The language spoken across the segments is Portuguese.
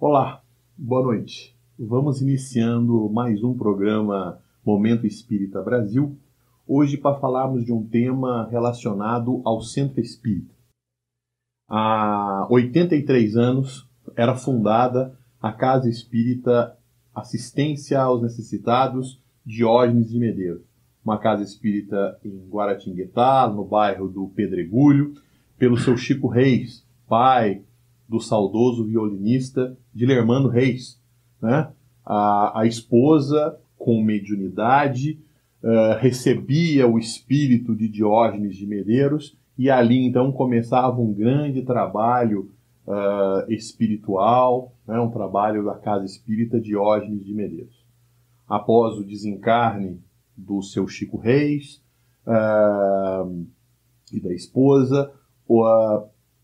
Olá, boa noite. Vamos iniciando mais um programa Momento Espírita Brasil, hoje para falarmos de um tema relacionado ao Centro Espírita. Há 83 anos era fundada a Casa Espírita Assistência aos Necessitados Diógenes de Medeiros, uma casa espírita em Guaratinguetá, no bairro do Pedregulho, pelo seu Chico Reis, pai do saudoso violinista Dilermano Reis, né? A esposa, com mediunidade, recebia o espírito de Diógenes de Medeiros e ali então começava um grande trabalho espiritual, né? Um trabalho da Casa Espírita Diógenes de Medeiros. Após o desencarne do seu Chico Reis e da esposa,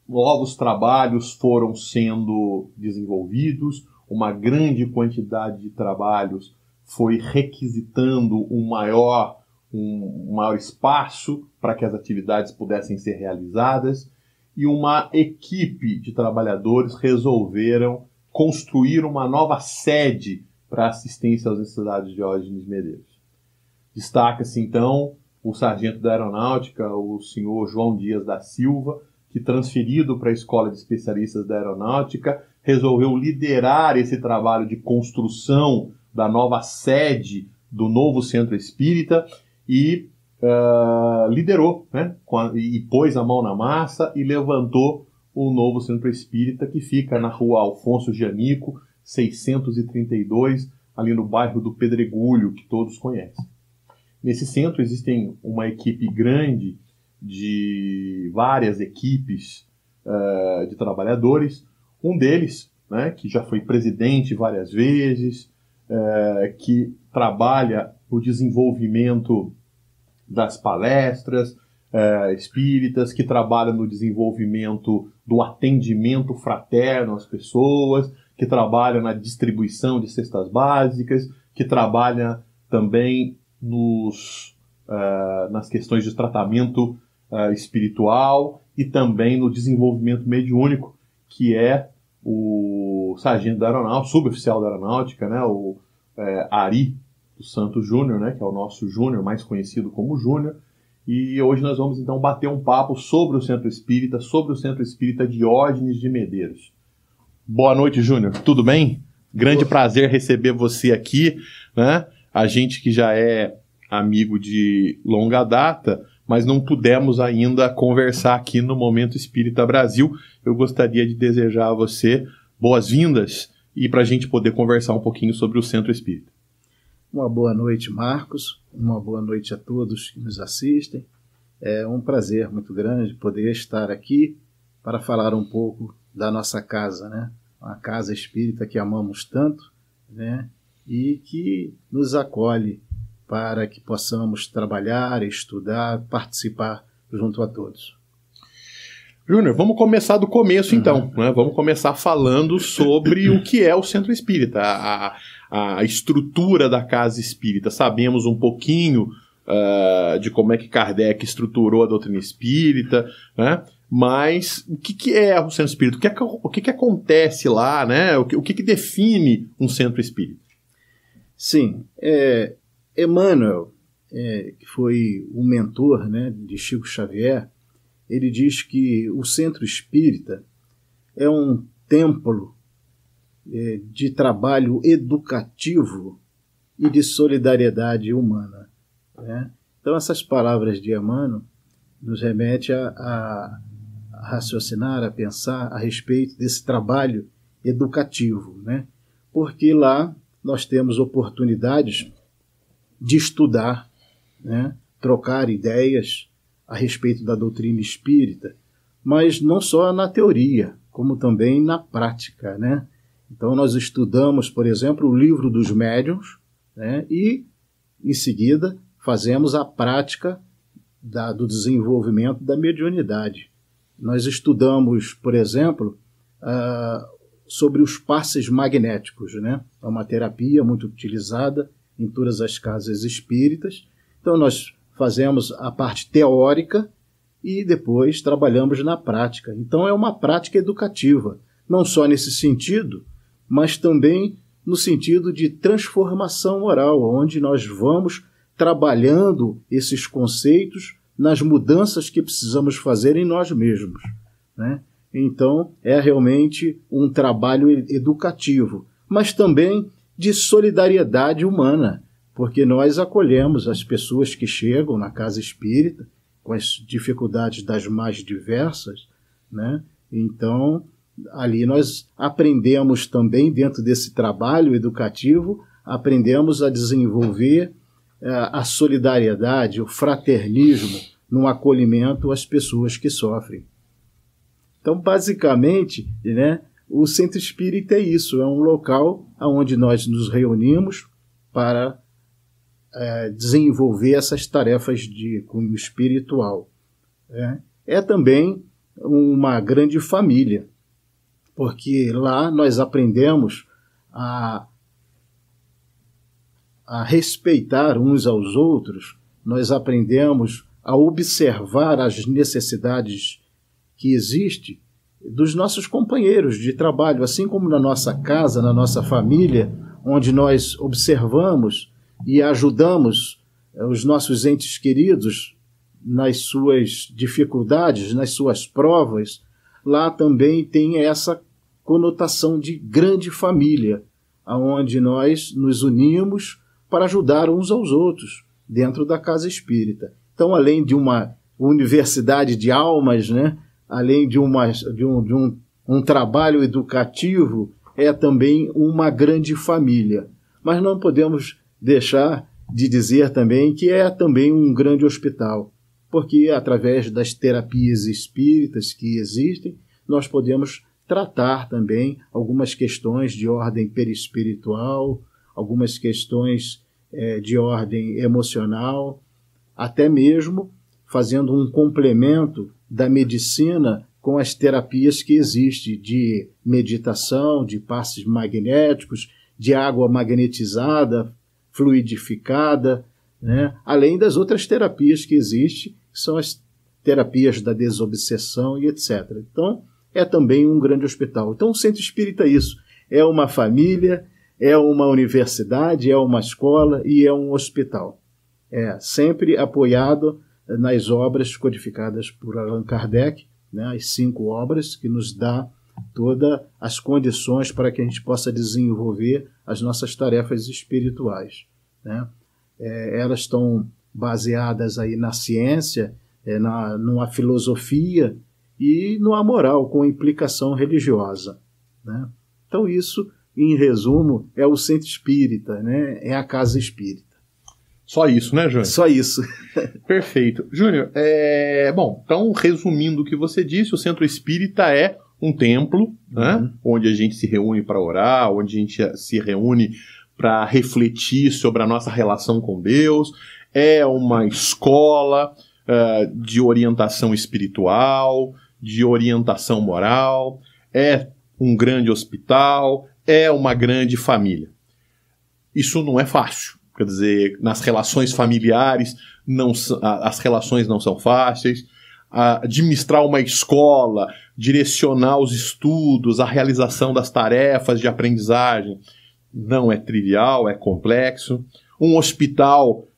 novos trabalhos foram sendo desenvolvidos, uma grande quantidade de trabalhos foi requisitando um maior espaço para que as atividades pudessem ser realizadas, e uma equipe de trabalhadores resolveram construir uma nova sede para assistência às necessidades de Diógenes de Medeiros. Destaca-se então o sargento da Aeronáutica, o senhor João Dias da Silva, que, transferido para a Escola de Especialistas da Aeronáutica, resolveu liderar esse trabalho de construção da nova sede do novo Centro Espírita e liderou, né? E pôs a mão na massa e levantou o novo Centro Espírita, que fica na rua Alfonso Gianico, 632, ali no bairro do Pedregulho, que todos conhecem. Nesse centro existem uma equipe grande de várias equipes de trabalhadores, um deles, né, que já foi presidente várias vezes, que trabalha o desenvolvimento das palestras espíritas, que trabalha no desenvolvimento do atendimento fraterno às pessoas, que trabalha na distribuição de cestas básicas, que trabalha também nas questões de tratamento espiritual e também no desenvolvimento mediúnico, que é o sargento da Aeronáutica, suboficial da Aeronáutica, né, o Ari dos Santos Júnior, né, que é o nosso Júnior, mais conhecido como Júnior. E hoje nós vamos então bater um papo sobre o Centro Espírita Diógenes de Medeiros. Boa noite, Júnior. Tudo bem? Grande prazer receber você aqui, né? A gente que já é amigo de longa data, mas não pudemos ainda conversar aqui no Momento Espírita Brasil. Eu gostaria de desejar a você boas-vindas e para a gente poder conversar um pouquinho sobre o Centro Espírita. Uma boa noite, Marcos. Uma boa noite a todos que nos assistem. É um prazer muito grande poder estar aqui para falar um pouco da nossa casa, né? Uma casa espírita que amamos tanto, né? E que nos acolhe para que possamos trabalhar, estudar, participar junto a todos. Júnior, vamos começar do começo então, né? Vamos começar falando sobre o que é o Centro Espírita, a estrutura da Casa Espírita. Sabemos um pouquinho de como é que Kardec estruturou a doutrina espírita, né? Mas o que é o Centro Espírita? O que acontece lá, né? O que define um Centro Espírita? Sim, Emmanuel, que foi o mentor, né, de Chico Xavier, ele diz que o Centro Espírita é um templo de trabalho educativo e de solidariedade humana, né? Então essas palavras de Emmanuel nos remetem a raciocinar, a pensar a respeito desse trabalho educativo, né? Porque lá nós temos oportunidades de estudar, né? Trocar ideias a respeito da doutrina espírita, mas não só na teoria, como também na prática, né? Então nós estudamos, por exemplo, o Livro dos Médiuns, né? E, em seguida, fazemos a prática do desenvolvimento da mediunidade. Nós estudamos, por exemplo, sobre os passes magnéticos, né? É uma terapia muito utilizada em todas as casas espíritas. Então nós fazemos a parte teórica e depois trabalhamos na prática. Então é uma prática educativa, não só nesse sentido mas também no sentido de transformação moral, onde nós vamos trabalhando esses conceitos nas mudanças que precisamos fazer em nós mesmos, né? Então, é realmente um trabalho educativo, mas também de solidariedade humana, porque nós acolhemos as pessoas que chegam na casa espírita com as dificuldades das mais diversas, né? Então, ali nós aprendemos também, dentro desse trabalho educativo, aprendemos a desenvolver a solidariedade, o fraternismo no acolhimento às pessoas que sofrem. Então, basicamente, né, o Centro Espírita é isso, é um local onde nós nos reunimos para desenvolver essas tarefas de cunho espiritual. É também uma grande família, porque lá nós aprendemos a respeitar uns aos outros, nós aprendemos a observar as necessidades que existem dos nossos companheiros de trabalho, assim como na nossa casa, na nossa família, onde nós observamos e ajudamos os nossos entes queridos nas suas dificuldades, nas suas provas. Lá também tem essa conotação de grande família, onde nós nos unimos para ajudar uns aos outros dentro da casa espírita. Então, além de uma universidade de almas, né, além de um trabalho educativo, é também uma grande família. Mas não podemos deixar de dizer também que é também um grande hospital, porque através das terapias espíritas que existem, nós podemos tratar também algumas questões de ordem perispiritual, algumas questões de ordem emocional, até mesmo fazendo um complemento da medicina com as terapias que existem de meditação, de passes magnéticos, de água magnetizada, fluidificada, né? Além das outras terapias que existem, que são as terapias da desobsessão e etc. Então, é também um grande hospital. Então, o Centro Espírita é isso. É uma família, é uma universidade, é uma escola e é um hospital. É sempre apoiado nas obras codificadas por Allan Kardec, né, as 5 obras que nos dá todas as condições para que a gente possa desenvolver as nossas tarefas espirituais, né? Elas estão baseadas aí na ciência, numa filosofia e numa moral com implicação religiosa, né? Então isso, em resumo, é o Centro Espírita, né? É a Casa Espírita. Só isso, né, Júnior? Só isso. Perfeito. Júnior, bom, então, resumindo o que você disse, o Centro Espírita é um templo, né, onde a gente se reúne para orar, onde a gente se reúne para refletir sobre a nossa relação com Deus, é uma escola de orientação espiritual, de orientação moral, é um grande hospital, é uma grande família. Isso não é fácil. Quer dizer, nas relações familiares, as relações não são fáceis. Administrar uma escola, direcionar os estudos, a realização das tarefas de aprendizagem, não é trivial, é complexo. Um hospital,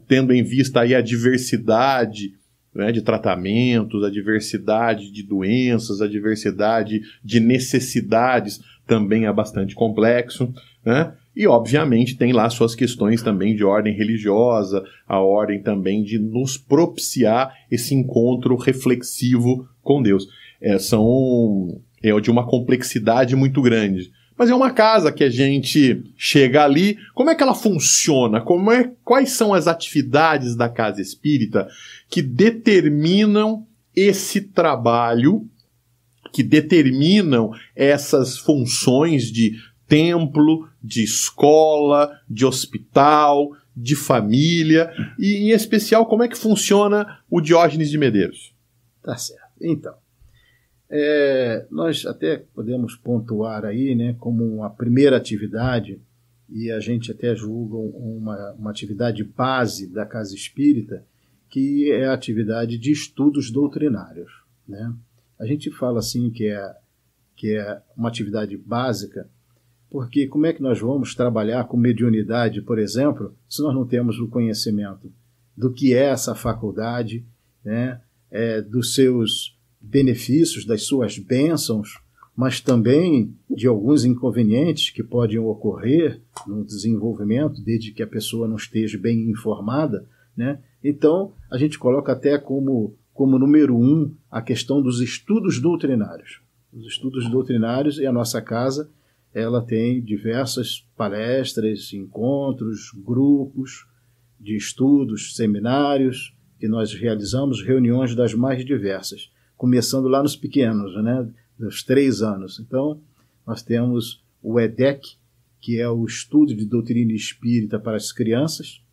tendo em vista aí a diversidade, né, de tratamentos, a diversidade de doenças, a diversidade de necessidades, também é bastante complexo, né? E, obviamente, tem lá suas questões também de ordem religiosa, a ordem também de nos propiciar esse encontro reflexivo com Deus. É de uma complexidade muito grande. Mas é uma casa que a gente chega ali. Como é que ela funciona? Quais são as atividades da Casa Espírita que determinam esse trabalho, que determinam essas funções de templo, de escola, de hospital, de família, e em especial como é que funciona o Diógenes de Medeiros? Tá certo. Então, nós até podemos pontuar aí, né, como uma primeira atividade, e a gente até julga uma atividade base da Casa Espírita, que é a atividade de estudos doutrinários, né? A gente fala assim que é uma atividade básica, Porque como é que nós vamos trabalhar com mediunidade, por exemplo, se nós não temos o conhecimento do que é essa faculdade, né, dos seus benefícios, das suas bênçãos, mas também de alguns inconvenientes que podem ocorrer no desenvolvimento, desde que a pessoa não esteja bem informada, né? Então, a gente coloca até como número 1 a questão dos estudos doutrinários. Os estudos doutrinários, e a nossa casa, ela tem diversas palestras, encontros, grupos de estudos, seminários, que nós realizamos, reuniões das mais diversas, começando lá nos pequenos, né, dos 3 anos. Então, nós temos o EDEC, que é o Estudo de Doutrina Espírita para as Crianças,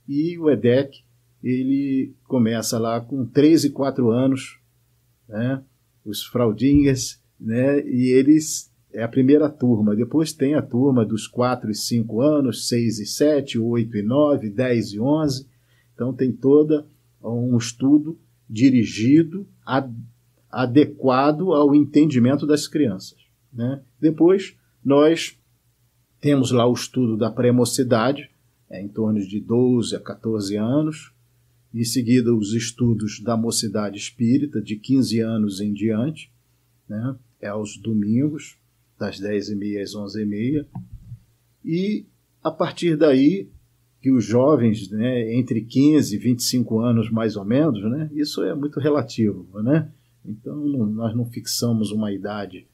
e o EDEC, ele começa lá com 3 e 4 anos, né, os fraldinhas, né, e eles é a primeira turma. Depois tem a turma dos 4 e 5 anos, 6 e 7, 8 e 9, 10 e 11. Então tem todo um estudo dirigido, adequado ao entendimento das crianças, né? Depois nós temos lá o estudo da pré-mocidade, em torno de 12 a 14 anos. Em seguida, os estudos da mocidade espírita, de 15 anos em diante, né? Aos domingos, das 10h30 às 11h30. E, a partir daí, que os jovens, né, entre 15 e 25 anos, mais ou menos, né, isso é muito relativo, né? Então, nós não fixamos uma idade,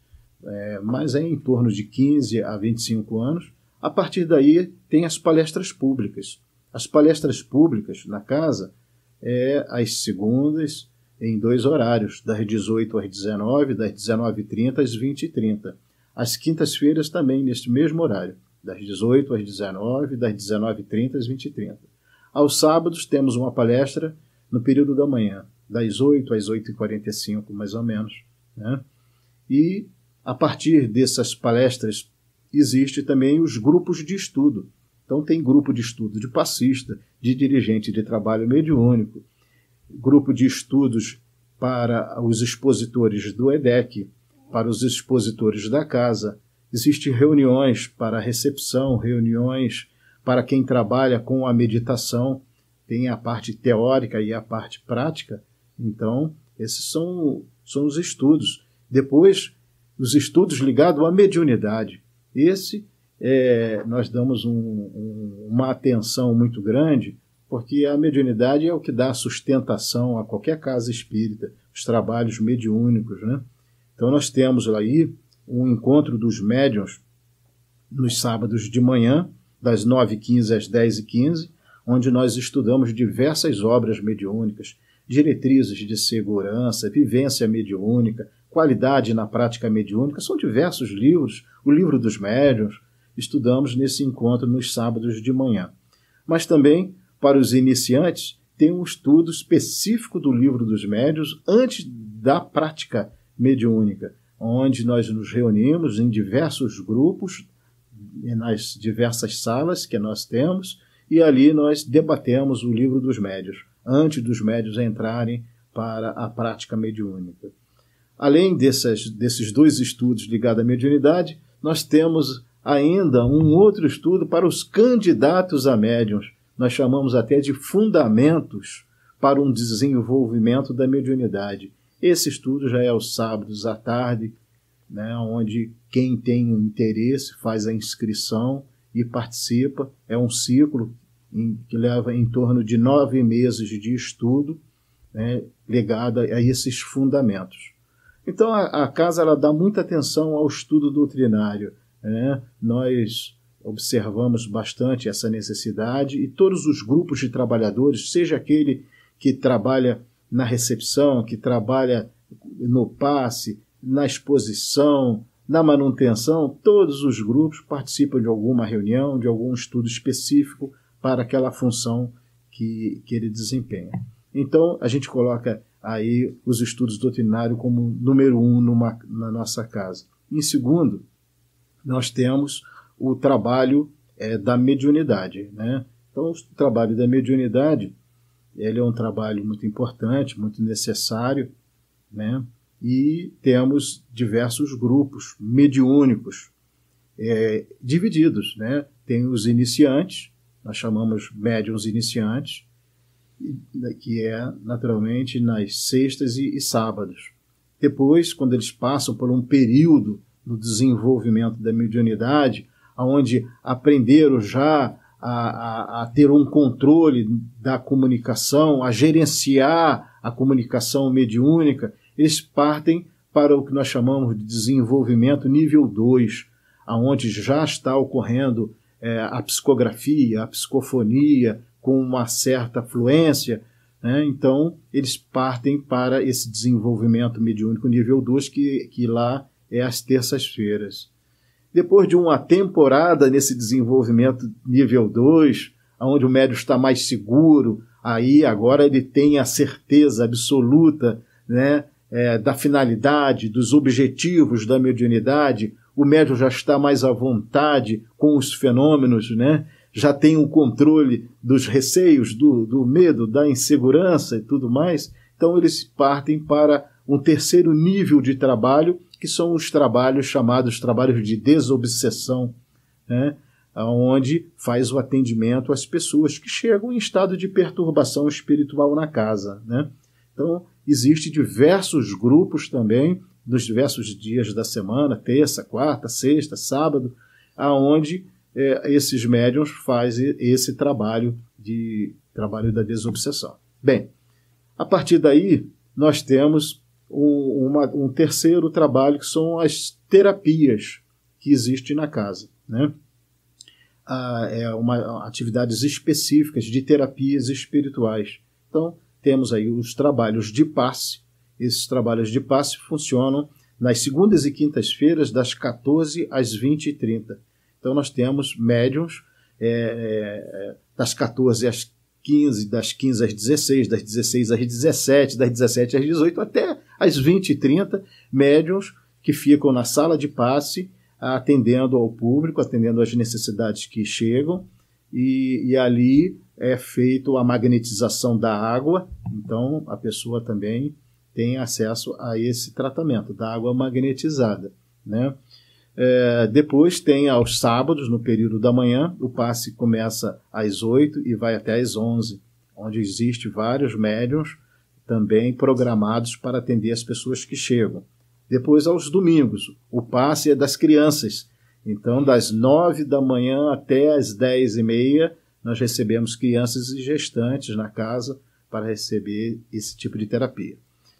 mas é em torno de 15 a 25 anos. A partir daí, tem as palestras públicas. As palestras públicas na casa às segundas, em 2 horários, das 18 às 19, das 19h30 às 20h30. Às quintas-feiras também, neste mesmo horário, das 18 às 19, das 19h30 às 20h30. Aos sábados temos uma palestra no período da manhã, das 8 às 8h45, mais ou menos, né? E, a partir dessas palestras, existe também os grupos de estudo. Então tem grupo de estudo de passista, de dirigente de trabalho mediúnico, grupo de estudos para os expositores do EDEC, para os expositores da casa. Existem reuniões para recepção, reuniões para quem trabalha com a meditação. Tem a parte teórica e a parte prática. Então, esses são os estudos. Depois, os estudos ligados à mediunidade. Nós damos uma atenção muito grande, porque a mediunidade é o que dá sustentação a qualquer casa espírita, os trabalhos mediúnicos, né? Então nós temos aí um encontro dos médiuns nos sábados de manhã, das 9h15 às 10h15, onde nós estudamos diversas obras mediúnicas, diretrizes de segurança, vivência mediúnica, qualidade na prática mediúnica, são diversos livros, o livro dos médiuns, estudamos nesse encontro nos sábados de manhã. Mas também, para os iniciantes, tem um estudo específico do livro dos médiuns antes da prática mediúnica, onde nós nos reunimos em diversos grupos, nas diversas salas que nós temos, e ali nós debatemos o livro dos médiuns, antes dos médiuns entrarem para a prática mediúnica. Além desses 2 estudos ligados à mediunidade, nós temos ainda um outro estudo para os candidatos a médiuns. Nós chamamos até de fundamentos para um desenvolvimento da mediunidade. Esse estudo já é aos sábados à tarde, né, onde quem tem interesse faz a inscrição e participa. É um ciclo que leva em torno de 9 meses de estudo, né, ligado a esses fundamentos. Então a casa ela dá muita atenção ao estudo doutrinário, né? Nós observamos bastante essa necessidade e todos os grupos de trabalhadores, seja aquele que trabalha na recepção, que trabalha no passe, na exposição, na manutenção, todos os grupos participam de alguma reunião, de algum estudo específico para aquela função que ele desempenha. Então, a gente coloca aí os estudos doutrinários como número 1 na nossa casa. Em segundo, nós temos o trabalho da mediunidade, né? Então, o trabalho da mediunidade ele é um trabalho muito importante, muito necessário, né? E temos diversos grupos mediúnicos divididos, né? Tem os iniciantes, nós chamamos médiuns iniciantes, que é naturalmente nas sextas e sábados. Depois, quando eles passam por um período do desenvolvimento da mediunidade, onde aprenderam já a ter um controle da comunicação, a gerenciar a comunicação mediúnica, eles partem para o que nós chamamos de desenvolvimento nível 2, onde já está ocorrendo a psicografia, a psicofonia, com uma certa fluência, né? Então, eles partem para esse desenvolvimento mediúnico nível 2, que lá é às terças-feiras. Depois de uma temporada nesse desenvolvimento nível 2, onde o médium está mais seguro, aí agora ele tem a certeza absoluta, né, da finalidade, dos objetivos da mediunidade, o médium já está mais à vontade com os fenômenos, né? Já tem o controle dos receios, do medo, da insegurança e tudo mais. Então eles partem para um terceiro nível de trabalho, que são os trabalhos chamados trabalhos de desobsessão, né? Onde faz o atendimento às pessoas que chegam em estado de perturbação espiritual na casa, né? Então, existem diversos grupos também, nos diversos dias da semana, terça, quarta, sexta, sábado, aonde esses médiuns fazem esse trabalho da desobsessão. Bem, a partir daí, nós temos um terceiro trabalho, que são as terapias que existem na casa, né? Atividades específicas de terapias espirituais. Então, temos aí os trabalhos de passe. Esses trabalhos de passe funcionam nas segundas e quintas-feiras, das 14 às 20h30. Então, nós temos médiuns das 14 às 15, das 15 às 16, das 16 às 17, das 17 às 18, até às 20h30, médiuns que ficam na sala de passe, atendendo ao público, atendendo às necessidades que chegam, e ali é feita a magnetização da água, então a pessoa também tem acesso a esse tratamento da água magnetizada, né? Depois tem aos sábados, no período da manhã, o passe começa às 8 e vai até às 11, onde existe vários médiuns também programados para atender as pessoas que chegam. Depois, aos domingos, o passe é das crianças. Então, das 9 da manhã até às 10h30, nós recebemos crianças e gestantes na casa para receber esse tipo de terapia.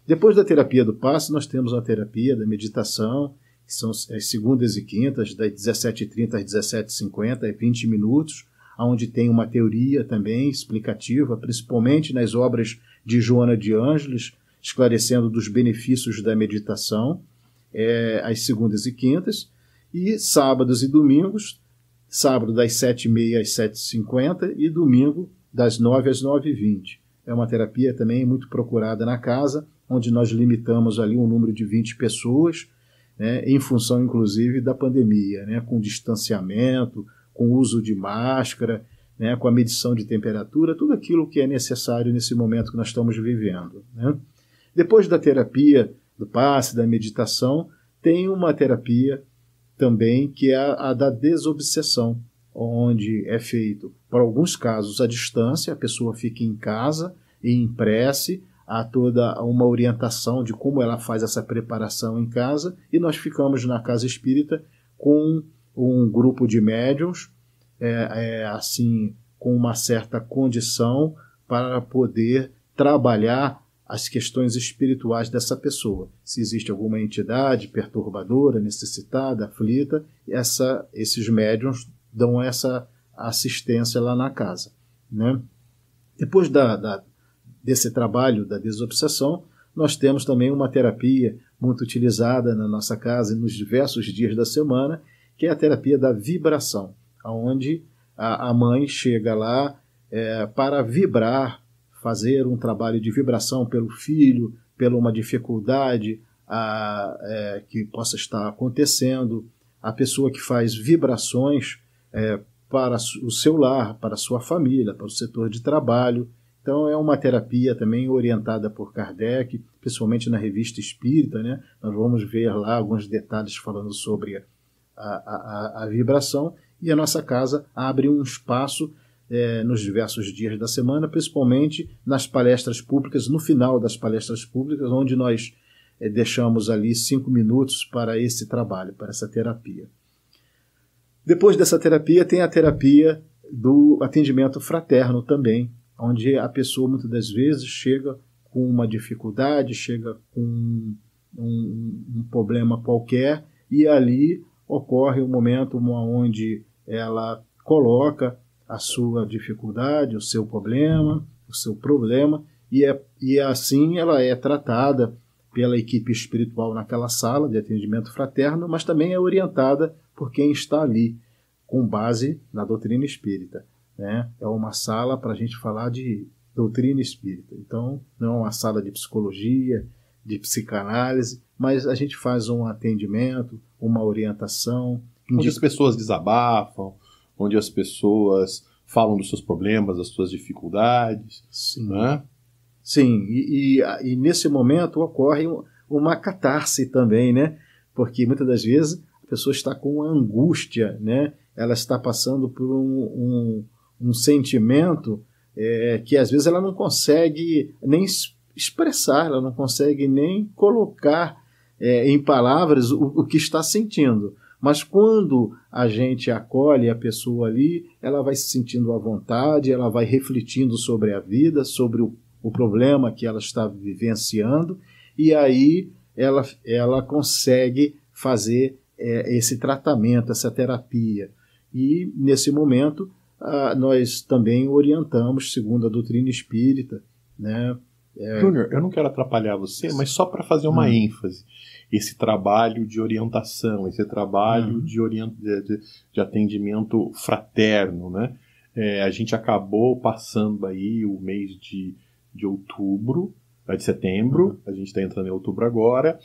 Depois da terapia do passe, nós temos a terapia da meditação, que são as segundas e quintas, das 17h30 às 17h50, 20 minutos, onde tem uma teoria também explicativa, principalmente nas obras de Joana de Ângeles, esclarecendo dos benefícios da meditação, às segundas e quintas, e sábados e domingos, sábado das 7h30 às 7h50 e domingo das 9 às 9h20. É uma terapia também muito procurada na casa, onde nós limitamos ali um número de 20 pessoas, né, em função, inclusive, da pandemia, né, com distanciamento, com uso de máscara, né, com a medição de temperatura, tudo aquilo que é necessário nesse momento que nós estamos vivendo, né? Depois da terapia do passe, da meditação, tem uma terapia também que é a da desobsessão, onde é feito, por alguns casos, à distância, a pessoa fica em casa e em prece, há toda uma orientação de como ela faz essa preparação em casa, e nós ficamos na casa espírita com um grupo de médiuns, assim, com uma certa condição para poder trabalhar as questões espirituais dessa pessoa. Se existe alguma entidade perturbadora, necessitada, aflita, esses médiuns dão essa assistência lá na casa, né? Depois desse trabalho da desobsessão, nós temos também uma terapia muito utilizada na nossa casa e nos diversos dias da semana, que é a terapia da vibração, onde a mãe chega lá para vibrar, fazer um trabalho de vibração pelo filho, pela uma dificuldade que possa estar acontecendo. A pessoa que faz vibrações para o seu lar, para a sua família, para o setor de trabalho. Então é uma terapia também orientada por Kardec, principalmente na Revista Espírita, né? Nós vamos ver lá alguns detalhes falando sobre a vibração, e a nossa casa abre um espaço nos diversos dias da semana, principalmente nas palestras públicas, no final das palestras públicas, onde nós deixamos ali 5 minutos para esse trabalho, para essa terapia. Depois dessa terapia, tem a terapia do atendimento fraterno também, onde a pessoa muitas das vezes chega com uma dificuldade, chega com um problema qualquer, e ali ocorre um momento onde ela coloca a sua dificuldade, o seu problema, e assim ela é tratada pela equipe espiritual naquela sala de atendimento fraterno, mas também é orientada por quem está ali, com base na doutrina espírita, né? É uma sala para a gente falar de doutrina espírita. Então, não é uma sala de psicologia, de psicanálise, mas a gente faz um atendimento, uma orientação. Onde as pessoas desabafam, onde as pessoas falam dos seus problemas, das suas dificuldades. Sim, né? Sim. E nesse momento ocorre uma catarse também, né? Porque muitas das vezes a pessoa está com angústia, né? Ela está passando por um sentimento que às vezes ela não consegue nem expressar, ela não consegue nem colocar em palavras o que está sentindo. Mas quando a gente acolhe a pessoa ali, ela vai se sentindo à vontade, ela vai refletindo sobre a vida, sobre o problema que ela está vivenciando, e aí ela consegue fazer esse tratamento, essa terapia. E, nesse momento, nós também orientamos, segundo a doutrina espírita, né? Júnior, eu não quero atrapalhar você, mas só para fazer uma ênfase. Esse trabalho de orientação, esse trabalho de atendimento fraterno, né? A gente acabou passando aí o mês de outubro, de setembro, a gente está entrando em outubro agora,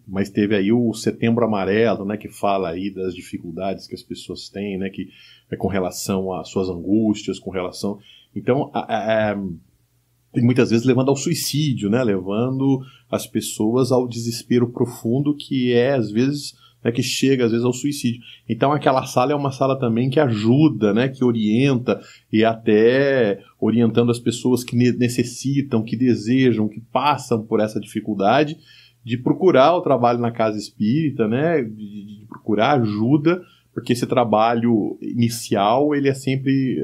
mas teve aí o Setembro Amarelo, né, que fala aí das dificuldades que as pessoas têm, né, que com relação às suas angústias, com relação... Então, e muitas vezes levando ao suicídio, né, levando as pessoas ao desespero profundo, que às vezes, que chega às vezes ao suicídio. Então aquela sala é uma sala também que ajuda, né, que orienta, e até orientando as pessoas que necessitam, que desejam, que passam por essa dificuldade, de procurar o trabalho na casa espírita, né, de procurar ajuda, porque esse trabalho inicial ele é sempre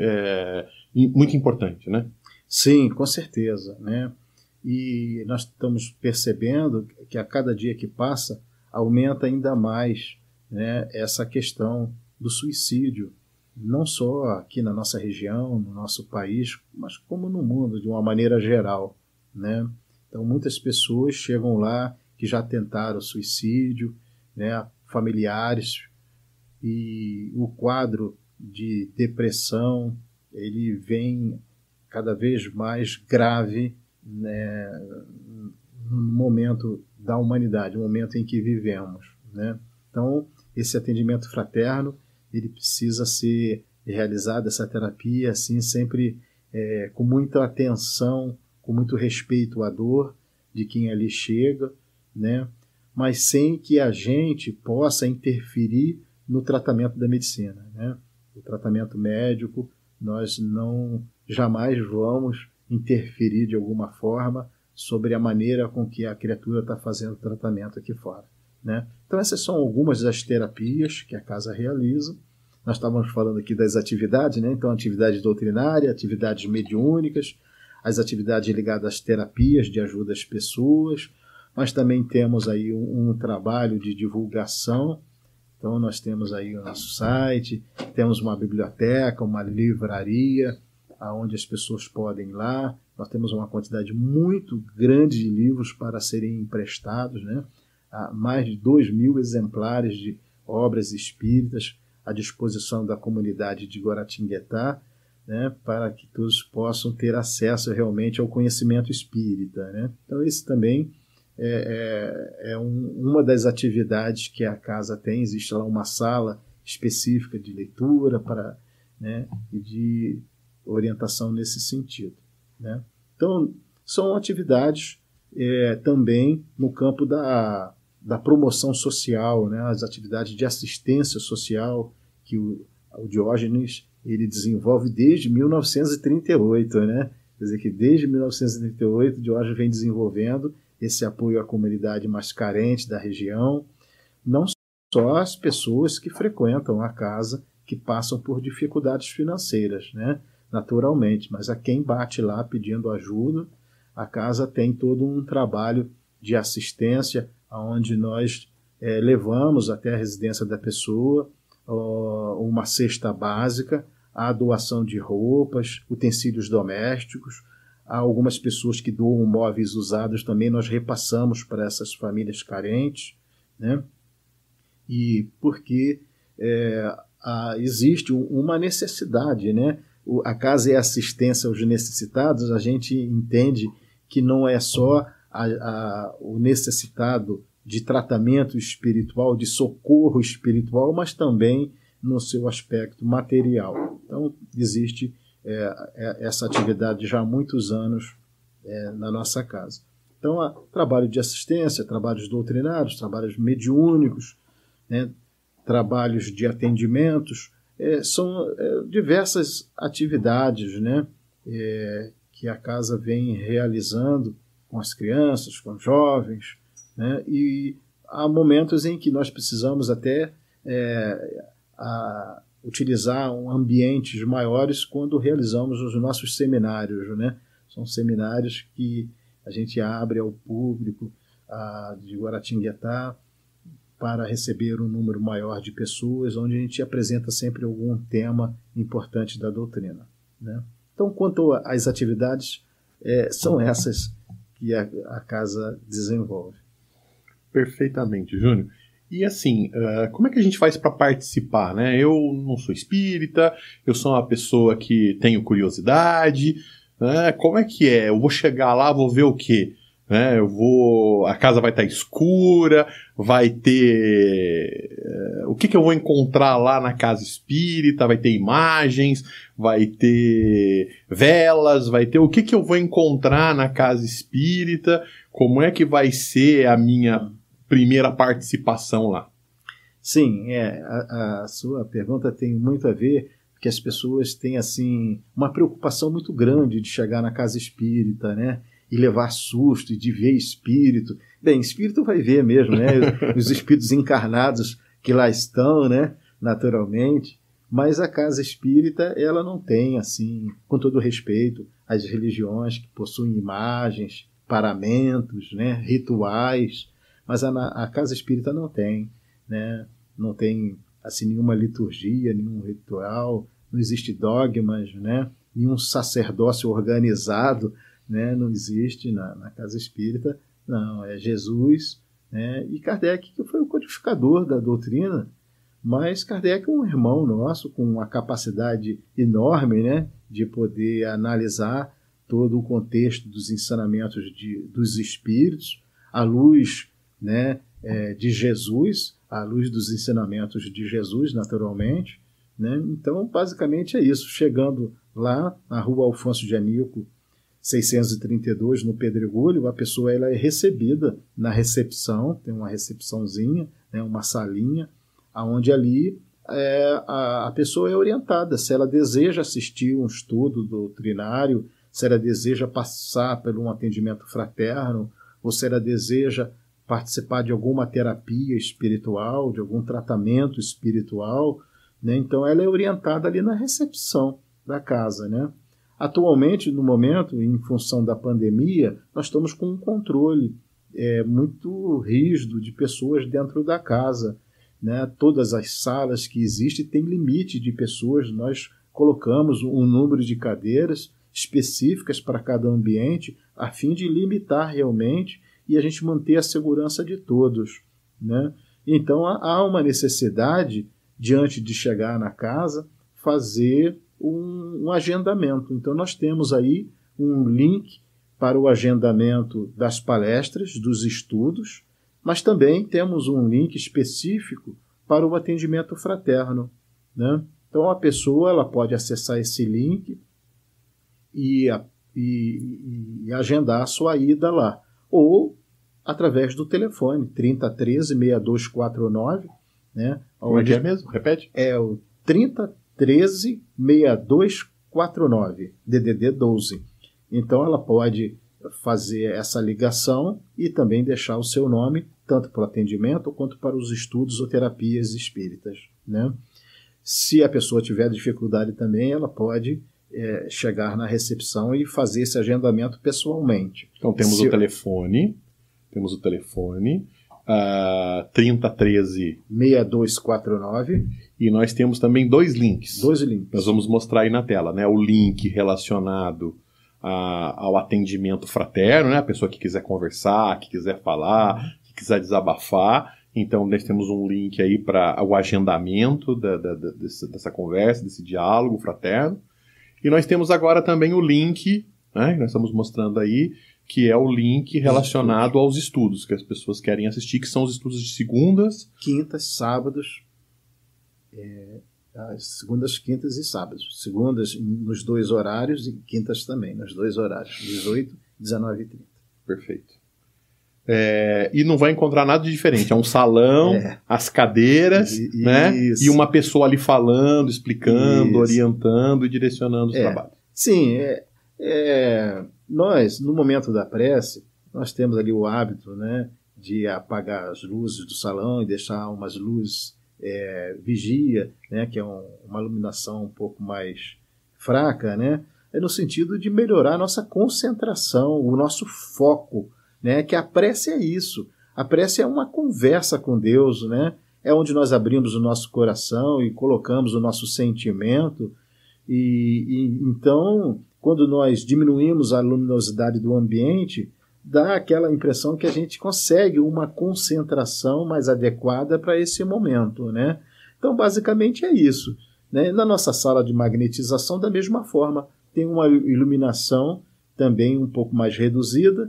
muito importante, né? Sim, com certeza, né? E nós estamos percebendo que a cada dia que passa aumenta ainda mais, né, essa questão do suicídio, não só aqui na nossa região, no nosso país, mas como no mundo de uma maneira geral, né? Então muitas pessoas chegam lá que já tentaram suicídio, né, familiares, e o quadro de depressão ele vem cada vez mais grave, né, no momento da humanidade, no momento em que vivemos, né? Então, esse atendimento fraterno, ele precisa ser realizado, essa terapia, assim, sempre com muita atenção, com muito respeito à dor de quem ali chega, né? Mas sem que a gente possa interferir no tratamento da medicina, né? O tratamento médico, nós jamais vamos interferir de alguma forma sobre a maneira com que a criatura está fazendo o tratamento aqui fora, né? Então essas são algumas das terapias que a casa realiza. Nós estávamos falando aqui das atividades, né? Então atividade doutrinária, atividades mediúnicas, as atividades ligadas às terapias de ajuda às pessoas, mas também temos aí um trabalho de divulgação. Então nós temos aí o nosso site, temos uma biblioteca, uma livraria, onde as pessoas podem ir lá. Nós temos uma quantidade muito grande de livros para serem emprestados, né? Há mais de 2.000 exemplares de obras espíritas à disposição da comunidade de Guaratinguetá, né? Para que todos possam ter acesso realmente ao conhecimento espírita, né? Então esse também uma das atividades que a casa tem. Existe lá uma sala específica de leitura para, né, e de orientação nesse sentido, né? Então, são atividades também no campo da da promoção social, né, as atividades de assistência social que o Diógenes ele desenvolve desde 1938, né? Quer dizer que desde 1938 o Diógenes vem desenvolvendo esse apoio à comunidade mais carente da região, não só as pessoas que frequentam a casa, que passam por dificuldades financeiras, né? Naturalmente, mas a quem bate lá pedindo ajuda, a casa tem todo um trabalho de assistência, onde nós levamos até a residência da pessoa uma cesta básica, a doação de roupas, utensílios domésticos. Há algumas pessoas que doam móveis usados também, nós repassamos para essas famílias carentes, né? E porque existe uma necessidade, né? A casa é assistência aos necessitados, a gente entende que não é só o necessitado de tratamento espiritual, de socorro espiritual, mas também no seu aspecto material. Então, existe essa atividade já há muitos anos na nossa casa. Então, há trabalho de assistência, trabalhos doutrinários, trabalhos mediúnicos, né, trabalhos de atendimentos, são diversas atividades, né, que a casa vem realizando com as crianças, com os jovens, né, e há momentos em que nós precisamos até utilizar ambientes maiores quando realizamos os nossos seminários, né? São seminários que a gente abre ao público de Guaratinguetá para receber um número maior de pessoas, onde a gente apresenta sempre algum tema importante da doutrina, né? Então, quanto às atividades, são essas que a casa desenvolve. Perfeitamente, Júnior. E assim, como é que a gente faz para participar, né? Eu não sou espírita, eu sou uma pessoa que tenho curiosidade, né? Como é que é? Eu vou chegar lá, vou ver o quê? Né? A casa vai estar escura, vai ter... o que eu vou encontrar lá na casa espírita? Vai ter imagens, vai ter velas, vai ter... O que eu vou encontrar na casa espírita? Como é que vai ser a minha primeira participação lá? Sim, a sua pergunta tem muito a ver, porque as pessoas têm assim uma preocupação muito grande de chegar na casa espírita, né? E levar susto, e de ver espírito. Bem, espírito vai ver mesmo, né? Os espíritos encarnados que lá estão, né? Naturalmente. Mas a casa espírita, ela não tem, assim, com todo respeito, as religiões que possuem imagens, paramentos, né? Rituais. Mas a casa espírita não tem, né? Não tem assim, nenhuma liturgia, nenhum ritual, não existe dogmas, né? Nenhum sacerdócio organizado, né? Não existe na casa espírita. Não, é Jesus, né? E Kardec, que foi o codificador da doutrina, mas Kardec é um irmão nosso com uma capacidade enorme, né? De poder analisar todo o contexto dos ensinamentos dos espíritos, à luz, né, de Jesus, à luz dos ensinamentos de Jesus, naturalmente, né? Então, basicamente é isso. Chegando lá na rua Alfonso de Anico, 632, no Pedregulho, a pessoa ela é recebida na recepção, tem uma recepçãozinha, né, uma salinha, onde ali a pessoa é orientada, se ela deseja assistir um estudo doutrinário, se ela deseja passar por um atendimento fraterno, ou se ela deseja participar de alguma terapia espiritual, de algum tratamento espiritual, né? Então ela é orientada ali na recepção da casa, né? Atualmente, no momento, em função da pandemia, nós estamos com um controle muito rígido de pessoas dentro da casa, né? Todas as salas que existem têm limite de pessoas, nós colocamos um número de cadeiras específicas para cada ambiente, a fim de limitar realmente e a gente manter a segurança de todos, né? Então há uma necessidade, diante de chegar na casa, fazer um agendamento. Então nós temos aí um link para o agendamento das palestras, dos estudos, mas também temos um link específico para o atendimento fraterno, né? Então a pessoa ela pode acessar esse link e agendar a sua ida lá. Ou através do telefone 3013-6249, né? Como é que é mesmo? Repete. É o 3013-6249, DDD 12. Então ela pode fazer essa ligação e também deixar o seu nome, tanto para o atendimento quanto para os estudos ou terapias espíritas, né? Se a pessoa tiver dificuldade também, ela pode chegar na recepção e fazer esse agendamento pessoalmente. Então temos o telefone 3013 6249 e nós temos também dois links. Dois links. Nós vamos mostrar aí na tela, né? O link relacionado ao atendimento fraterno, né? A pessoa que quiser conversar, que quiser falar, que quiser desabafar. Então, nós temos um link aí para o agendamento dessa conversa, desse diálogo fraterno. E nós temos agora também o link, né, que nós estamos mostrando aí, que é o link relacionado aos estudos que as pessoas querem assistir, que são os estudos de segundas, quintas, sábados, segundas, quintas e sábados. Segundas nos dois horários e quintas também, nos dois horários, 18, 19 e 30. Perfeito. E não vai encontrar nada de diferente. É um salão, as cadeiras, né? E uma pessoa ali falando, explicando, orientando e direcionando os trabalhos. Sim, nós, no momento da prece, nós temos ali o hábito, né, de apagar as luzes do salão e deixar umas luzes vigia, né, que é uma iluminação um pouco mais fraca, né? É no sentido de melhorar a nossa concentração, o nosso foco, né, que a prece é isso. A prece é uma conversa com Deus, né? É onde nós abrimos o nosso coração e colocamos o nosso sentimento. E então, quando nós diminuímos a luminosidade do ambiente, dá aquela impressão que a gente consegue uma concentração mais adequada para esse momento, né? Então, basicamente é isso, né? Na nossa sala de magnetização, da mesma forma, tem uma iluminação também um pouco mais reduzida,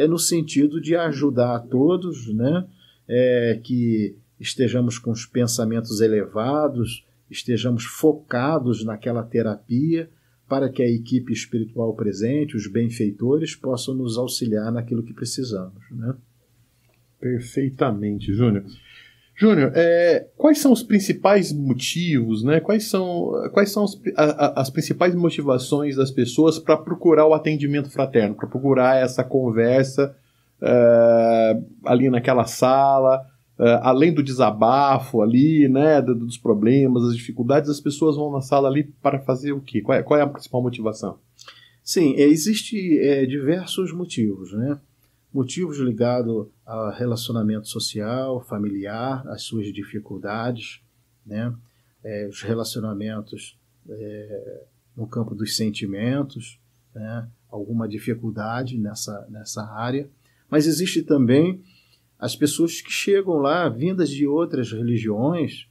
no sentido de ajudar a todos, né? Que estejamos com os pensamentos elevados, estejamos focados naquela terapia, para que a equipe espiritual presente, os benfeitores, possam nos auxiliar naquilo que precisamos, né? Perfeitamente, Júnior. Júnior, quais são os principais motivos, né? Quais são as principais motivações das pessoas para procurar o atendimento fraterno, para procurar essa conversa ali naquela sala, além do desabafo ali, né, dos problemas, das dificuldades, as pessoas vão na sala ali para fazer o quê? Qual é a principal motivação? Sim, existem diversos motivos, né? Motivos ligados ao relacionamento social, familiar, às suas dificuldades, né? Os relacionamentos no campo dos sentimentos, né? Alguma dificuldade nessa área. Mas existe também as pessoas que chegam lá, vindas de outras religiões,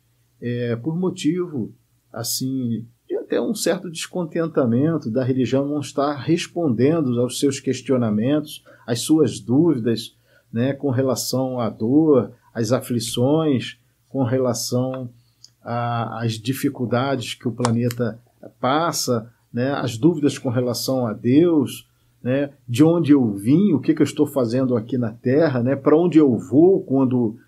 por motivo, assim, de até um certo descontentamento da religião não estar respondendo aos seus questionamentos, às suas dúvidas, né, com relação à dor, às aflições, com relação às dificuldades que o planeta passa, né, as dúvidas com relação a Deus, né, de onde eu vim, o que eu estou fazendo aqui na Terra, né, para onde eu vou quando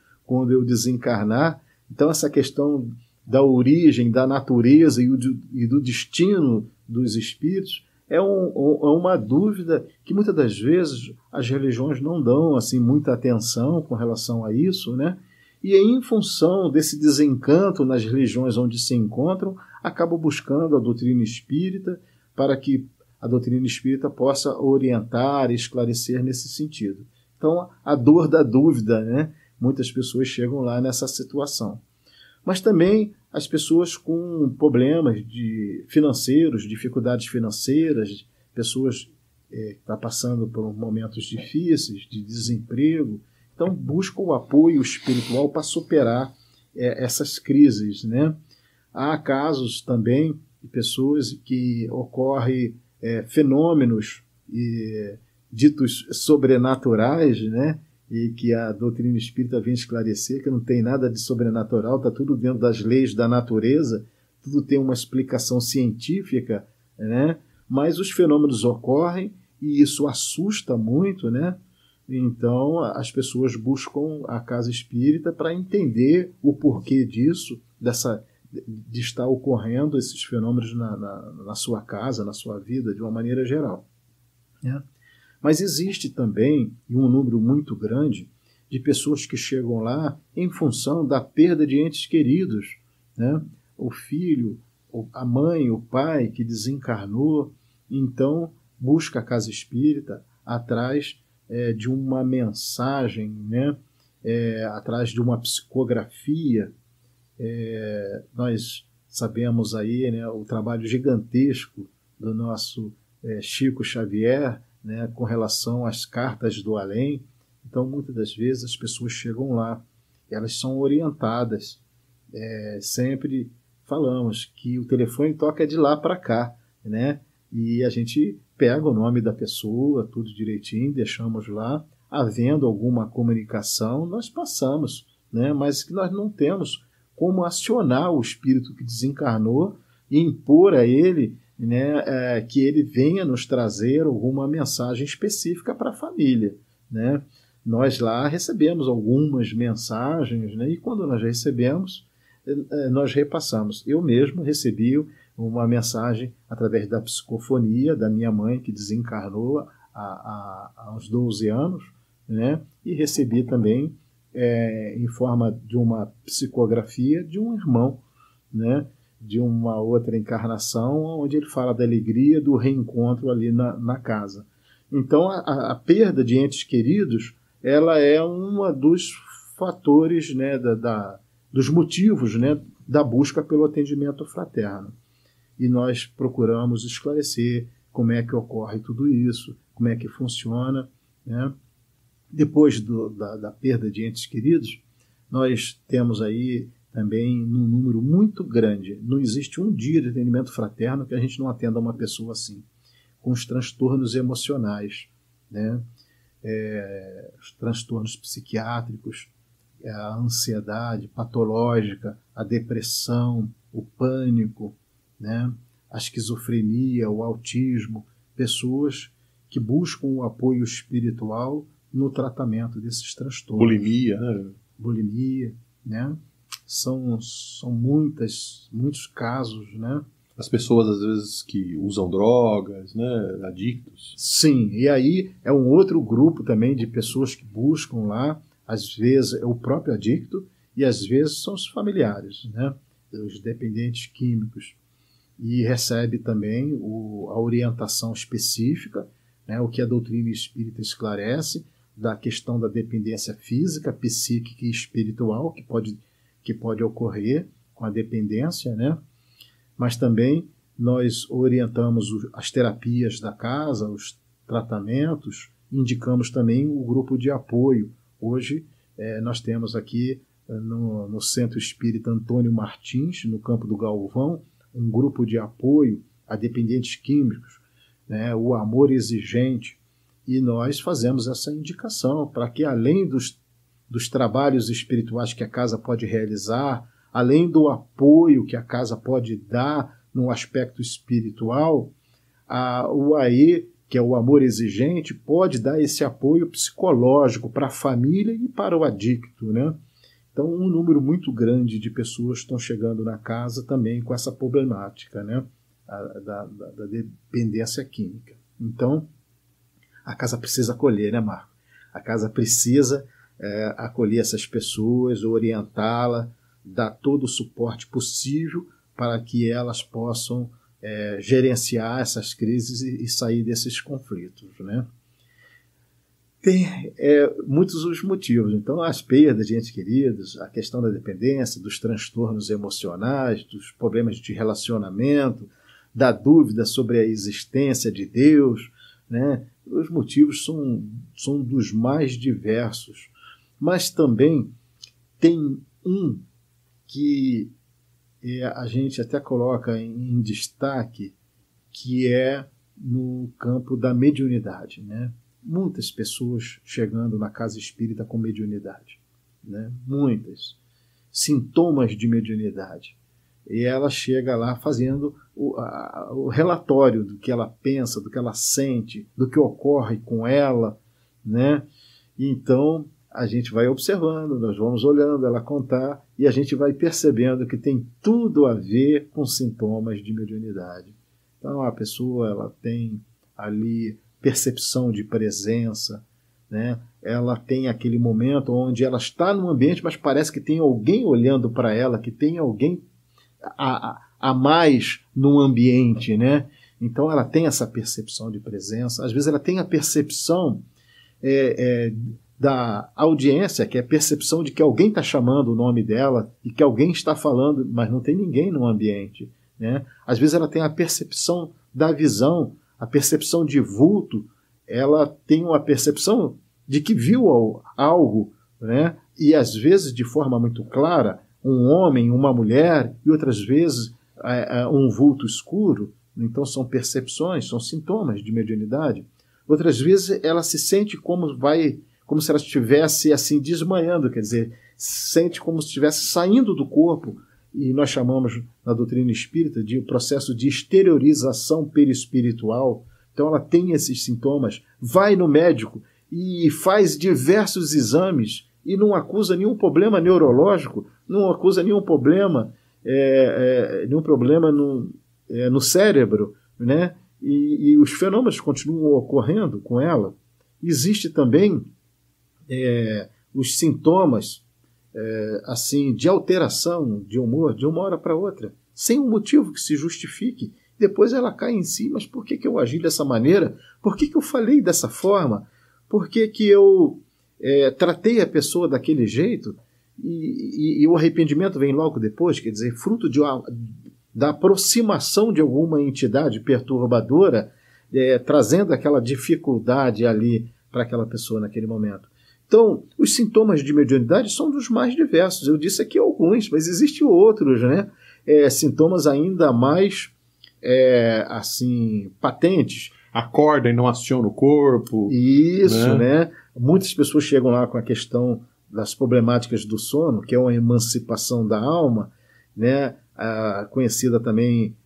eu desencarnar. Então essa questão da origem, da natureza e do destino dos espíritos é uma dúvida que muitas das vezes as religiões não dão assim muita atenção com relação a isso, né? E em função desse desencanto nas religiões onde se encontram, acabam buscando a doutrina espírita para que a doutrina espírita possa orientar e esclarecer nesse sentido. Então, a dor da dúvida, né? Muitas pessoas chegam lá nessa situação. Mas também as pessoas com problemas financeiros, dificuldades financeiras, pessoas que estão passando por momentos difíceis, de desemprego, então buscam o apoio espiritual para superar essas crises, né? Há casos também de pessoas que ocorrem fenômenos ditos sobrenaturais, né? E que a doutrina espírita vem esclarecer que não tem nada de sobrenatural, está tudo dentro das leis da natureza, tudo tem uma explicação científica, né? Mas os fenômenos ocorrem e isso assusta muito, né? Então, as pessoas buscam a casa espírita para entender o porquê disso, de estar ocorrendo esses fenômenos na sua casa, na sua vida, de uma maneira geral. Né? Mas existe também um número muito grande de pessoas que chegam lá em função da perda de entes queridos, né? O filho, a mãe, o pai que desencarnou, então busca a casa espírita atrás de uma mensagem, né? Atrás de uma psicografia. Nós sabemos aí, né, o trabalho gigantesco do nosso Chico Xavier, né, com relação às cartas do além. Então, muitas das vezes as pessoas chegam lá, elas são orientadas. Sempre falamos que o telefone toca de lá para cá, né? E a gente pega o nome da pessoa, tudo direitinho, deixamos lá. Havendo alguma comunicação, nós passamos, né? Mas que nós não temos como acionar o espírito que desencarnou e impor a ele, né, que ele venha nos trazer alguma mensagem específica para a família, né? Nós lá recebemos algumas mensagens, né? E quando nós recebemos, nós repassamos. Eu mesmo recebi uma mensagem através da psicofonia da minha mãe, que desencarnou há uns 12 anos, né? E recebi também em forma de uma psicografia de um irmão, né? De uma outra encarnação, onde ele fala da alegria do reencontro ali na casa. Então, a perda de entes queridos, ela é um dos fatores, né, dos motivos, né, da busca pelo atendimento fraterno. E nós procuramos esclarecer como é que ocorre tudo isso, como é que funciona, né? Depois da perda de entes queridos, nós temos aí também um número muito grande. Não existe um dia de atendimento fraterno que a gente não atenda uma pessoa assim, com os transtornos emocionais, né? Os transtornos psiquiátricos, a ansiedade patológica, a depressão, o pânico, né? A esquizofrenia, o autismo, pessoas que buscam o apoio espiritual no tratamento desses transtornos. Bulimia, né? Bulimia, né? São muitos casos, né? As pessoas, às vezes, que usam drogas, né? Adictos. Sim, e aí é um outro grupo também de pessoas que buscam lá, às vezes é o próprio adicto e às vezes são os familiares, né? Os dependentes químicos. E recebe também a orientação específica, né? O que a doutrina espírita esclarece, da questão da dependência física, psíquica e espiritual que pode ocorrer com a dependência, né? Mas também nós orientamos as terapias da casa, os tratamentos, indicamos também o grupo de apoio. Hoje nós temos aqui no Centro Espírita Antônio Martins, no Campo do Galvão, um grupo de apoio a dependentes químicos, né? O Amor Exigente. E nós fazemos essa indicação para que, além dos trabalhos espirituais que a casa pode realizar, além do apoio que a casa pode dar no aspecto espiritual, o AE, que é o Amor Exigente, pode dar esse apoio psicológico para a família e para o adicto, né? Então, um número muito grande de pessoas estão chegando na casa também com essa problemática, né? Da dependência química. Então, a casa precisa acolher, né, Marco? A casa precisa acolher essas pessoas, orientá-la, dar todo o suporte possível para que elas possam gerenciar essas crises e sair desses conflitos, né? Tem muitos os motivos. Então, as perdas de entes queridos, a questão da dependência, dos transtornos emocionais, dos problemas de relacionamento, da dúvida sobre a existência de Deus, né? Os motivos são dos mais diversos. Mas também tem um que a gente até coloca em destaque, que é no campo da mediunidade, né? Muitas pessoas chegando na casa espírita com mediunidade, né? Muitas. Sintomas de mediunidade. E ela chega lá fazendo o relatório do que ela pensa, do que ela sente, do que ocorre com ela, né? Então, a gente vai observando, nós vamos olhando ela contar e a gente vai percebendo que tem tudo a ver com sintomas de mediunidade. Então, a pessoa ela tem ali percepção de presença, né? Ela tem aquele momento onde ela está num ambiente, mas parece que tem alguém olhando para ela, que tem alguém a mais no ambiente, né? Então, ela tem essa percepção de presença. Às vezes, ela tem a percepção da audiência, que é a percepção de que alguém está chamando o nome dela e que alguém está falando, mas não tem ninguém no ambiente, né? Às vezes ela tem a percepção da visão, a percepção de vulto, ela tem uma percepção de que viu algo, né? E às vezes de forma muito clara, um homem, uma mulher, e outras vezes um vulto escuro. Então são percepções, são sintomas de mediunidade. Outras vezes ela se sente como se ela estivesse assim desmanhando, quer dizer, sente como se estivesse saindo do corpo, e nós chamamos na doutrina espírita de processo de exteriorização perispiritual. Então ela tem esses sintomas, vai no médico e faz diversos exames e não acusa nenhum problema neurológico, não acusa nenhum problema no cérebro, né? E os fenômenos continuam ocorrendo com ela. Existe também os sintomas assim de alteração de humor de uma hora para outra, sem um motivo que se justifique. Depois ela cai em si, mas por que eu agi dessa maneira? Por que eu falei dessa forma? Por que eu tratei a pessoa daquele jeito? E o arrependimento vem logo depois, quer dizer, fruto da aproximação de alguma entidade perturbadora, trazendo aquela dificuldade ali para aquela pessoa naquele momento. Então, os sintomas de mediunidade são dos mais diversos. Eu disse aqui alguns, mas existem outros, né? Sintomas ainda mais assim patentes. Acorda e não aciona o corpo. Isso, né? Muitas pessoas chegam lá com a questão das problemáticas do sono, que é uma emancipação da alma, né? Conhecida também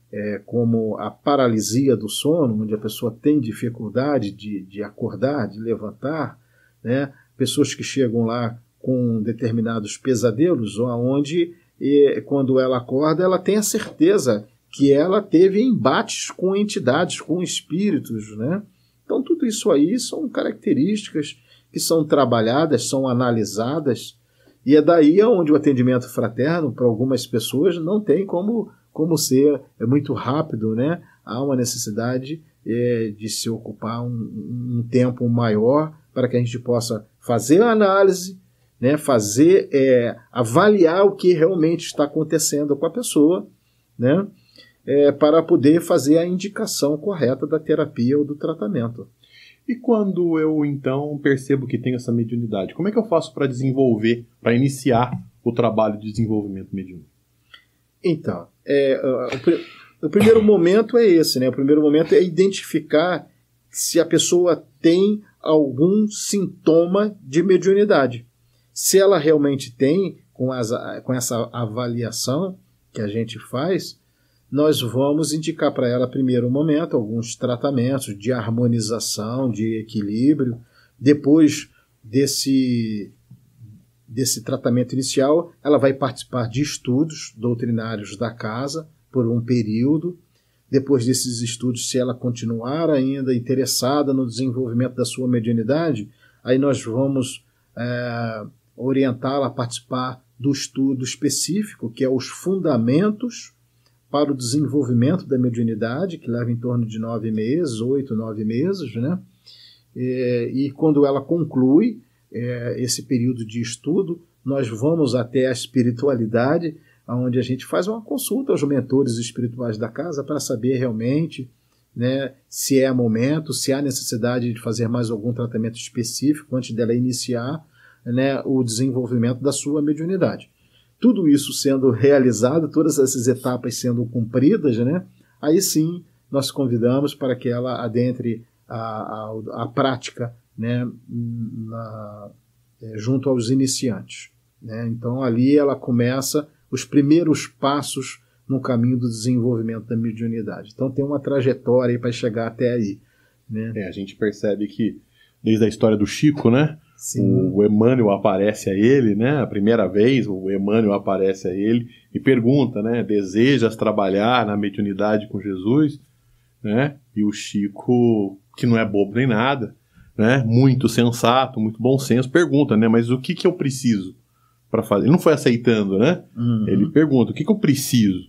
como a paralisia do sono, onde a pessoa tem dificuldade de acordar, de levantar, né? Pessoas que chegam lá com determinados pesadelos, onde quando ela acorda, ela tem a certeza que ela teve embates com entidades, com espíritos, né? Então tudo isso aí são características que são trabalhadas, são analisadas, e é daí onde o atendimento fraterno, para algumas pessoas, não tem como ser muito rápido, né? Há uma necessidade de se ocupar um tempo maior para que a gente possa fazer a análise, né? Avaliar o que realmente está acontecendo com a pessoa, né? Para poder fazer a indicação correta da terapia ou do tratamento. E quando eu, então, percebo que tenho essa mediunidade, como é que eu faço para desenvolver, para iniciar o trabalho de desenvolvimento mediúnico? Então, o primeiro momento é esse, né? O primeiro momento é identificar se a pessoa tem algum sintoma de mediunidade. Se ela realmente tem, com essa avaliação que a gente faz, nós vamos indicar para ela, primeiro momento, alguns tratamentos de harmonização, de equilíbrio. Depois desse tratamento inicial, ela vai participar de estudos doutrinários da casa por um período. Depois desses estudos, se ela continuar ainda interessada no desenvolvimento da sua mediunidade, aí nós vamos orientá-la a participar do estudo específico, que é os fundamentos para o desenvolvimento da mediunidade, que leva em torno de 9 meses, 8, 9 meses, né? E quando ela conclui esse período de estudo, nós vamos até a espiritualidade, onde a gente faz uma consulta aos mentores espirituais da casa para saber realmente, né, se é momento, se há necessidade de fazer mais algum tratamento específico antes dela iniciar, né, o desenvolvimento da sua mediunidade. Tudo isso sendo realizado, todas essas etapas sendo cumpridas, né, aí sim nós convidamos para que ela adentre a prática, né, junto aos iniciantes, né? Então ali ela começa os primeiros passos no caminho do desenvolvimento da mediunidade. Então tem uma trajetória para chegar até aí, né? A gente percebe que desde a história do Chico, né, Sim. O Emmanuel aparece a ele, né? A primeira vez o Emmanuel aparece a ele e pergunta, né? Desejas trabalhar na mediunidade com Jesus? Né? E o Chico, que não é bobo nem nada, né? Muito sensato, muito bom senso, pergunta, né? Mas o que eu preciso para fazer? Ele não foi aceitando, né? Uhum. Ele pergunta, o que eu preciso?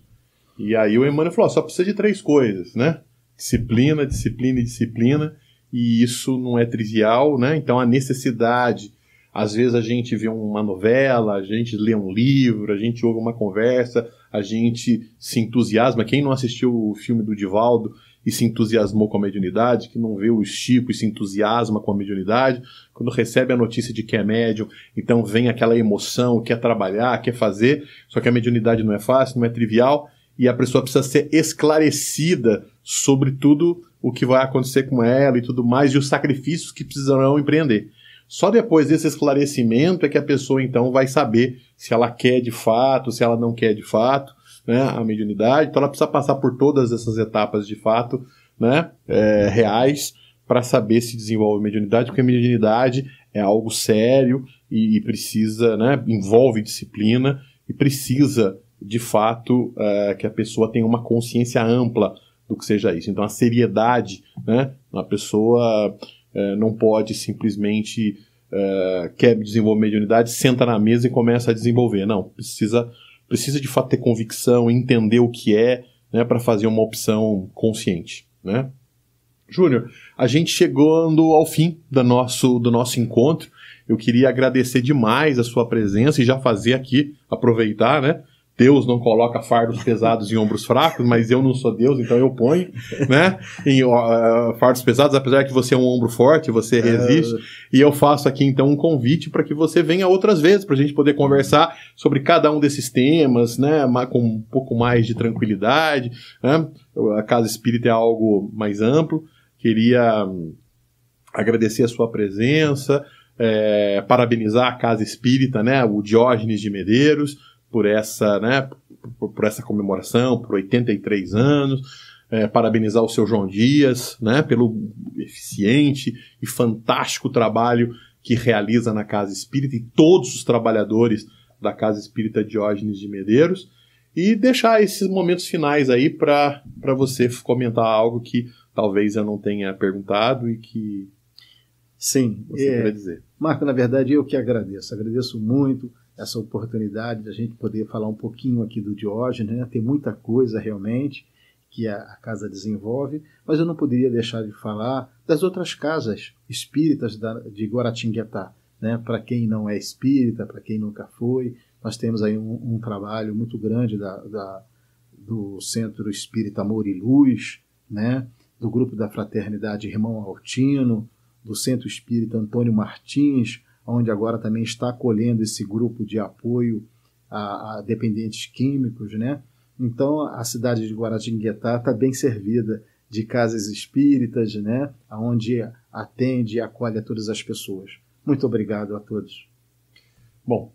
E aí o Emmanuel falou, só precisa de 3 coisas, né? Disciplina, disciplina e disciplina. E isso não é trivial, né? Então a necessidade, às vezes a gente vê uma novela, a gente lê um livro, a gente ouve uma conversa, a gente se entusiasma. Quem não assistiu o filme do Divaldo e se entusiasmou com a mediunidade, que não vê o Chico e se entusiasma com a mediunidade, quando recebe a notícia de que é médium, então vem aquela emoção, quer trabalhar, quer fazer, só que a mediunidade não é fácil, não é trivial, e a pessoa precisa ser esclarecida sobre tudo o que vai acontecer com ela e tudo mais, e os sacrifícios que precisarão empreender. Só depois desse esclarecimento é que a pessoa então vai saber se ela quer de fato, se ela não quer de fato, né, a mediunidade. Então ela precisa passar por todas essas etapas de fato, né, reais, para saber se desenvolve mediunidade, porque a mediunidade é algo sério e precisa, né, envolve disciplina e precisa de fato que a pessoa tenha uma consciência ampla do que seja isso. Então a seriedade, né, a pessoa não pode simplesmente quer desenvolver mediunidade, senta na mesa e começa a desenvolver. Não, precisa de fato ter convicção, entender o que é, né, para fazer uma opção consciente, né? Júnior, a gente chegando ao fim do nosso encontro. Eu queria agradecer demais a sua presença e já fazer aqui, aproveitar, né? Deus não coloca fardos pesados em ombros fracos, mas eu não sou Deus, então eu ponho, né, em fardos pesados, apesar que você é um ombro forte, você resiste, e eu faço aqui então um convite para que você venha outras vezes, para a gente poder conversar sobre cada um desses temas, né, com um pouco mais de tranquilidade, né? A Casa Espírita é algo mais amplo. Queria agradecer a sua presença, parabenizar a Casa Espírita, né, o Diógenes de Medeiros, por essa, né, por essa comemoração, por 83 anos, parabenizar o seu João Dias, né, pelo eficiente e fantástico trabalho que realiza na Casa Espírita e todos os trabalhadores da Casa Espírita Diógenes de Medeiros, e deixar esses momentos finais aí para você comentar algo que talvez eu não tenha perguntado e que sim, você queria dizer. Marco, na verdade eu que agradeço muito essa oportunidade de a gente poder falar um pouquinho aqui do Diógenes, né? Tem muita coisa realmente que a casa desenvolve, mas eu não poderia deixar de falar das outras casas espíritas de Guaratinguetá, né? Para quem não é espírita, para quem nunca foi, nós temos aí um trabalho muito grande do Centro Espírita Amor e Luz, né? Do Grupo da Fraternidade Irmão Altino, do Centro Espírita Antônio Martins, onde agora também está acolhendo esse grupo de apoio a dependentes químicos, né? Então a cidade de Guaratinguetá está bem servida de casas espíritas, né? Onde atende e acolhe a todas as pessoas. Muito obrigado a todos. Bom,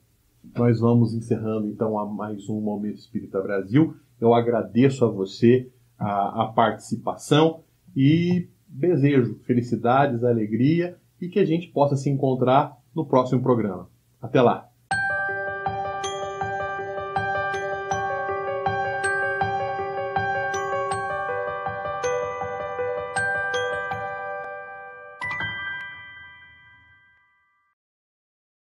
nós vamos encerrando então a mais um Momento Espírita Brasil. Eu agradeço a você a participação e desejo felicidades, alegria e que a gente possa se encontrar no próximo programa. Até lá!